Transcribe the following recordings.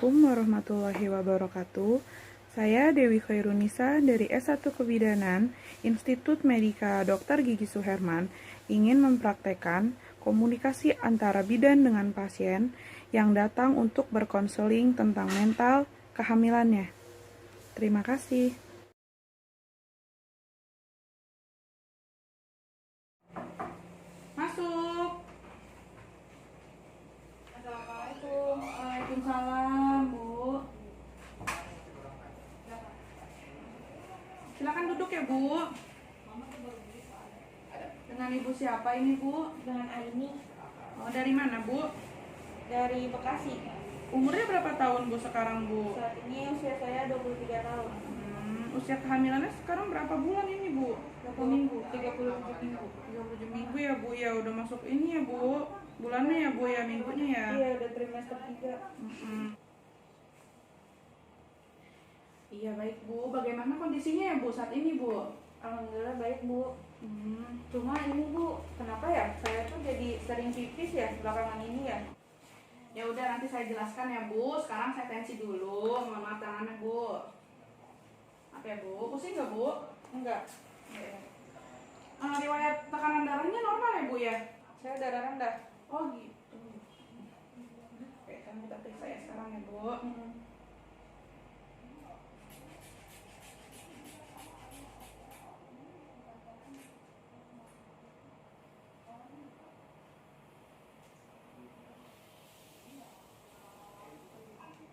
Assalamualaikum warahmatullahi wabarakatuh. Saya Dewi Khairunisa dari S1 Kebidanan, Institut Medika Dr. Gigi Suherman, ingin mempraktekkan komunikasi antara bidan dengan pasien yang datang untuk berkonseling tentang mental kehamilannya. Terima kasih. Masuk. Assalamualaikum. Waalaikumsalam, Bu. Silakan duduk ya, Bu. Dengan Ibu siapa ini, Bu? Dengan Aini Oh, dari mana, Bu? dari Bekasi. Umurnya berapa tahun, Bu, sekarang, Bu? Saat ini usia saya 23 tahun. Usia kehamilannya sekarang berapa bulan ini, Bu? Berapa minggu? 37 minggu. 37 minggu ya, Bu, ya. Udah masuk ini ya, Bu. Bulannya ya, Bu, ya. Minggunya ya. Iya, udah trimester 3. Iya, baik, Bu. Bagaimana kondisinya ya, Bu, saat ini, Bu? Alhamdulillah baik, Bu. Cuma ini, Bu, kenapa ya? Saya tuh jadi sering pipis ya belakangan ini ya. Ya udah, nanti saya jelaskan ya, Bu. Sekarang saya tensi dulu. Mohon maaf tangannya, Bu. Apa ya, Bu? Pusing nggak, Bu? Enggak. Riwayat tekanan darahnya normal ya, Bu, ya? Saya darah rendah. Oh, gitu. Oke, kan kita periksa ya sekarang ya, Bu.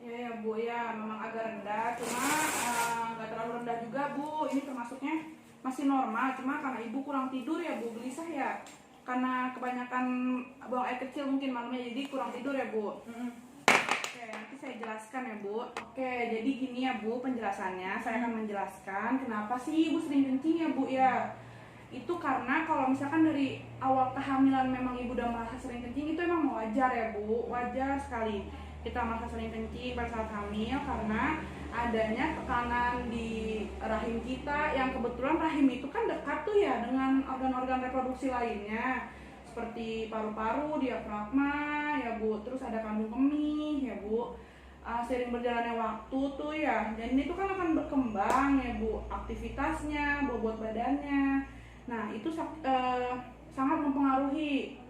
Ya, Bu, ya. Memang agak rendah. Cuma nggak terlalu rendah juga, Bu. Ini termasuknya masih normal. Cuma karena Ibu kurang tidur ya, Bu. Gelisah ya. Karena kebanyakan buang air kecil mungkin malamnya, jadi kurang tidur ya, Bu. Oke, nanti saya jelaskan ya, Bu. Oke, jadi gini ya, Bu, penjelasannya. Saya akan menjelaskan kenapa sih Ibu sering kencing ya, Bu, ya. Itu karena kalau misalkan dari awal kehamilan memang Ibu udah merasa sering kencing, itu emang wajar ya, Bu. Wajar sekali kita merasa sering kencing pada saat hamil karena adanya tekanan di rahim kita, yang kebetulan rahim itu kan dekat tuh ya dengan organ-organ reproduksi lainnya seperti paru-paru, diafragma ya, Bu. Terus ada kandung kemih ya, Bu. Sering berjalannya waktu tuh ya, dan ini tuh kan akan berkembang ya, Bu, aktivitasnya, bobot badannya. Nah, itu sangat mempengaruhi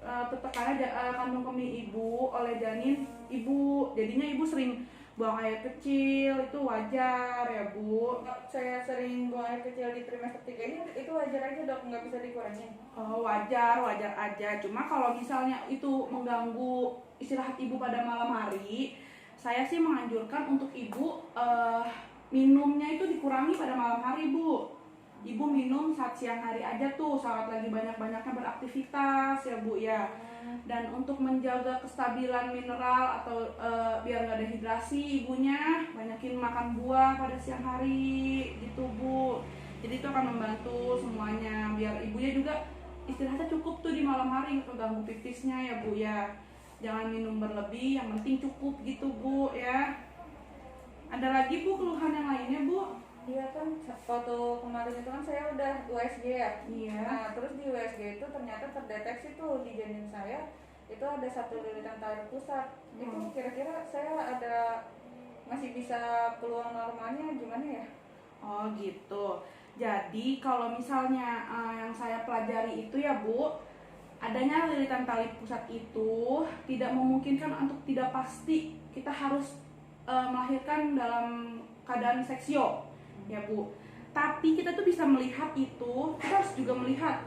tertekannya kandung kemih Ibu oleh janin Ibu. Jadinya Ibu sering buang air kecil, itu wajar ya, Bu. Saya sering buang air kecil di trimester 3 ini, itu wajar aja, Dok, nggak bisa dikurangin. Oh, wajar aja. Cuma kalau misalnya itu mengganggu istirahat Ibu pada malam hari, saya sih menganjurkan untuk Ibu minumnya itu dikurangi pada malam hari, Bu. Ibu minum saat siang hari aja tuh, saat lagi banyak-banyaknya beraktivitas ya, Bu, ya. Dan untuk menjaga kestabilan mineral atau biar nggak dehidrasi ibunya, banyakin makan buah pada siang hari gitu, Bu. Jadi itu akan membantu semuanya, biar ibunya juga istirahatnya cukup tuh di malam hari, nggak keganggu pipisnya ya, Bu, ya. Jangan minum berlebih, yang penting cukup gitu, Bu, ya. Ada lagi, Bu, keluhan yang lainnya, Bu? Iya kan, waktu kemarin itu kan saya udah USG ya. Iya. Nah, terus di USG itu ternyata terdeteksi tuh di janin saya itu ada 1 lilitan tali pusat. Itu kira-kira saya masih bisa peluang normalnya gimana ya? Oh, gitu. Jadi kalau misalnya yang saya pelajari itu ya, Bu, adanya lilitan tali pusat itu tidak memungkinkan untuk tidak pasti kita harus melahirkan dalam keadaan seksio ya, Bu. Tapi kita tuh bisa melihat itu, kita harus juga melihat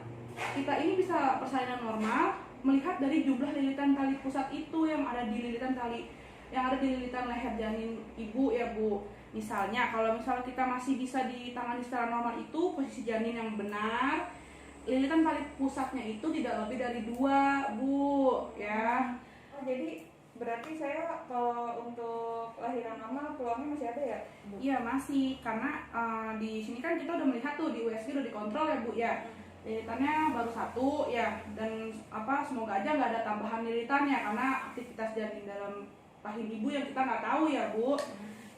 kita ini bisa persalinan normal melihat dari jumlah lilitan tali pusat itu yang ada di lilitan leher janin Ibu ya, Bu. Misalnya kalau misalnya kita masih bisa ditangani secara normal, itu posisi janin yang benar, lilitan tali pusatnya itu tidak lebih dari 2, Bu, ya. Oh, jadi berarti saya kalau untuk lahiran normal peluangnya masih ada ya, Bu? Iya, masih, karena di sini kan kita udah melihat tuh di USG udah dikontrol ya, Bu, ya. Lilitannya baru 1 ya, dan semoga aja nggak ada tambahan lilitannya karena aktivitas janin dalam rahim Ibu yang kita nggak tahu ya, Bu.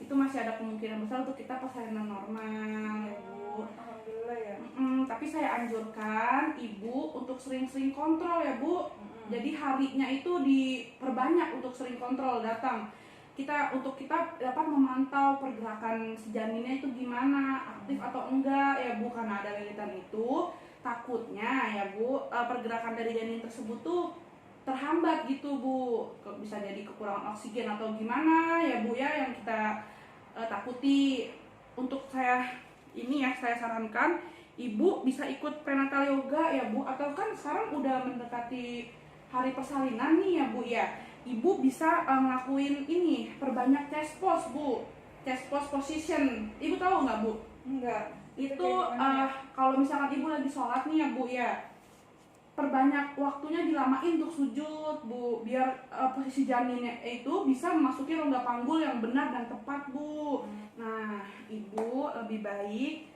Itu masih ada kemungkinan besar untuk kita persalinan normal ya, Bu. Alhamdulillah ya. Tapi saya anjurkan Ibu untuk sering-sering kontrol ya, Bu. Jadi harinya itu diperbanyak untuk sering kontrol datang. kita dapat memantau pergerakan si janinnya itu gimana, aktif atau enggak ya Bu. Karena ada lilitan itu, takutnya ya Bu, pergerakan dari janin tersebut tuh terhambat gitu Bu, bisa jadi kekurangan oksigen atau gimana ya Bu ya, yang kita takuti. Untuk saya sarankan ibu bisa ikut prenatal yoga ya Bu, atau kan sekarang udah mendekati hari persalinan nih ya Bu ya, ibu bisa ngelakuin ini, perbanyak chest pose Bu, chest pose position. Ibu tahu nggak Bu? Enggak. Itu kalau misalkan ibu lagi sholat nih ya Bu ya, perbanyak waktunya, dilamain untuk sujud Bu, biar posisi janinnya itu bisa memasuki rongga panggul yang benar dan tepat Bu. Nah, ibu lebih baik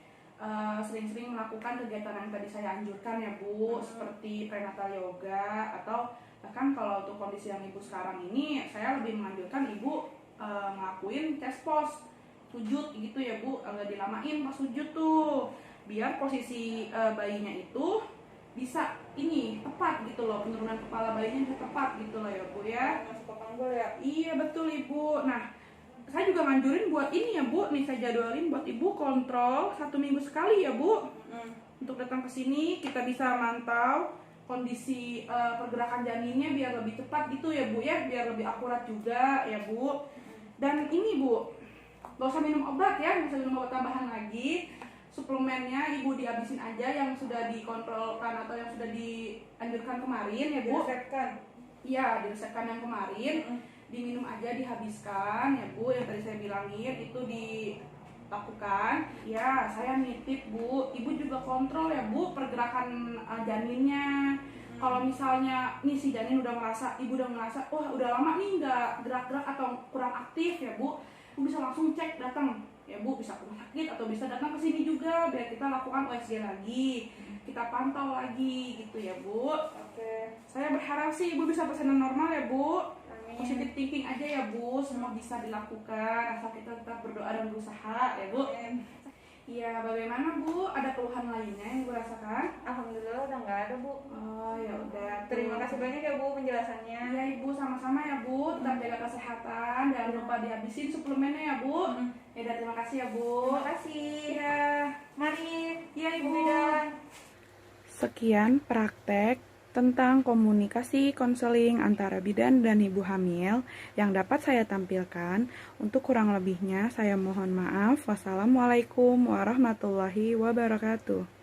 sering-sering melakukan kegiatan yang tadi saya anjurkan ya Bu, seperti prenatal yoga, atau bahkan kalau untuk kondisi yang ibu sekarang ini, saya lebih menganjurkan ibu ngelakuin chest pose, sujud gitu ya Bu, dilamain pas sujud tuh, biar posisi bayinya itu bisa ini tepat gitu loh, penurunan kepala bayinya bisa tepat gitu loh ya Bu ya. Masuk ke panggul ya? Iya betul Ibu. Nah, saya juga nganjurin buat ini ya Bu, nih saya jadwalin buat ibu kontrol 1 minggu sekali ya Bu. Untuk datang ke sini kita bisa mantau kondisi pergerakan janinnya biar lebih cepat gitu ya Bu ya, biar lebih akurat juga ya Bu. Dan ini Bu, gak usah minum obat ya, gak usah minum obat tambahan lagi. Suplemennya ibu dihabisin aja yang sudah dikontrolkan atau yang sudah dianjurkan kemarin ya Bu. Diresepkan? Iya, diresepkan yang kemarin. Diminum aja, dihabiskan ya Bu, yang tadi saya bilangin itu dilakukan. Ya, saya nitip Bu, ibu juga kontrol ya Bu pergerakan janinnya. Kalau misalnya nih si janin ibu udah merasa wah udah lama nih nggak gerak-gerak atau kurang aktif ya Bu, ibu bisa langsung cek, datang ya Bu, bisa ke rumah sakit atau bisa datang ke sini juga biar kita lakukan USG lagi, kita pantau lagi gitu ya Bu. Oke. Saya berharap sih ibu bisa persalinan normal ya Bu. Amin. Positive thinking aja ya Bu, semua bisa dilakukan asal kita tetap berdoa dan berusaha ya Bu. Iya, bagaimana Bu? Ada keluhan lainnya yang Bu rasakan? Alhamdulillah udah nggak ada Bu. Oh ya udah. Terima kasih banyak ya Bu penjelasannya. Iya Ibu, sama-sama ya Bu. Tetap jaga kesehatan, jangan lupa dihabisin suplemennya ya Bu. Ya udah, terima kasih ya Bu. Terima kasih. Ya, Mari. iya Ibu. Bidan. Sekian praktek tentang komunikasi konseling antara bidan dan ibu hamil yang dapat saya tampilkan. Untuk kurang lebihnya saya mohon maaf. Wassalamualaikum warahmatullahi wabarakatuh.